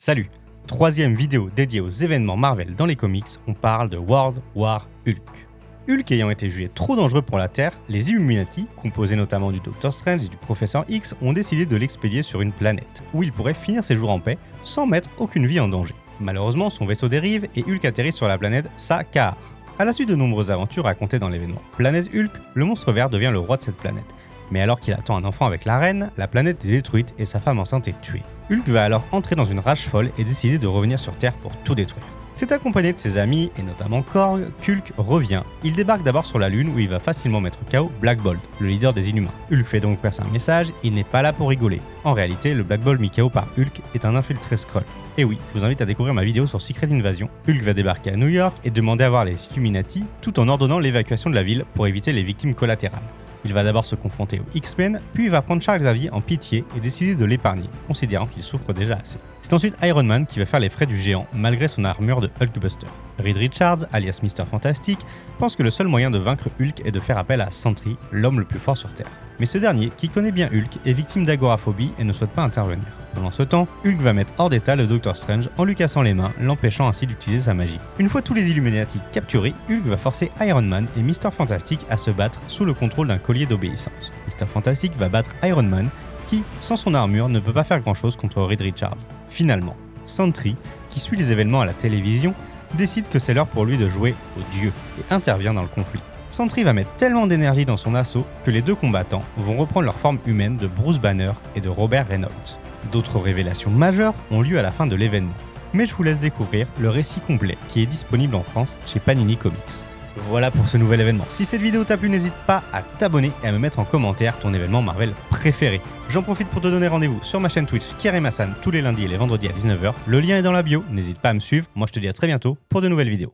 Salut! Troisième vidéo dédiée aux événements Marvel dans les comics, on parle de World War Hulk. Hulk ayant été jugé trop dangereux pour la Terre, les Illuminati, composés notamment du Docteur Strange et du Professeur X, ont décidé de l'expédier sur une planète, où il pourrait finir ses jours en paix sans mettre aucune vie en danger. Malheureusement, son vaisseau dérive et Hulk atterrit sur la planète Sakaar. À la suite de nombreuses aventures racontées dans l'événement Planète Hulk, le monstre vert devient le roi de cette planète. Mais alors qu'il attend un enfant avec la reine, la planète est détruite et sa femme enceinte est tuée. Hulk va alors entrer dans une rage folle et décider de revenir sur Terre pour tout détruire. C'est accompagné de ses amis, et notamment Korg, qu'Hulk revient. Il débarque d'abord sur la Lune où il va facilement mettre KO Black Bolt, le leader des Inhumains. Hulk fait donc passer un message, il n'est pas là pour rigoler. En réalité, le Black Bolt mis KO par Hulk est un infiltré Skrull. Et oui, je vous invite à découvrir ma vidéo sur Secret Invasion. Hulk va débarquer à New York et demander à voir les Illuminati, tout en ordonnant l'évacuation de la ville pour éviter les victimes collatérales. Il va d'abord se confronter aux X-Men, puis il va prendre Charles Xavier en pitié et décider de l'épargner, considérant qu'il souffre déjà assez. C'est ensuite Iron Man qui va faire les frais du géant, malgré son armure de Hulkbuster. Reed Richards, alias Mr. Fantastic, pense que le seul moyen de vaincre Hulk est de faire appel à Sentry, l'homme le plus fort sur Terre. Mais ce dernier, qui connaît bien Hulk, est victime d'agoraphobie et ne souhaite pas intervenir. Pendant ce temps, Hulk va mettre hors d'état le Docteur Strange en lui cassant les mains, l'empêchant ainsi d'utiliser sa magie. Une fois tous les Illuminati capturés, Hulk va forcer Iron Man et Mr. Fantastic à se battre sous le contrôle d'un collier d'obéissance. Mr. Fantastic va battre Iron Man, qui, sans son armure, ne peut pas faire grand chose contre Reed Richards. Finalement, Sentry, qui suit les événements à la télévision, décide que c'est l'heure pour lui de jouer au dieu et intervient dans le conflit. Sentry va mettre tellement d'énergie dans son assaut que les deux combattants vont reprendre leur forme humaine de Bruce Banner et de Robert Reynolds. D'autres révélations majeures ont lieu à la fin de l'événement, mais je vous laisse découvrir le récit complet qui est disponible en France chez Panini Comics. Voilà pour ce nouvel événement. Si cette vidéo t'a plu, n'hésite pas à t'abonner et à me mettre en commentaire ton événement Marvel préféré. J'en profite pour te donner rendez-vous sur ma chaîne Twitch Kerim Hassan tous les lundis et les vendredis à 19h. Le lien est dans la bio, n'hésite pas à me suivre. Moi je te dis à très bientôt pour de nouvelles vidéos.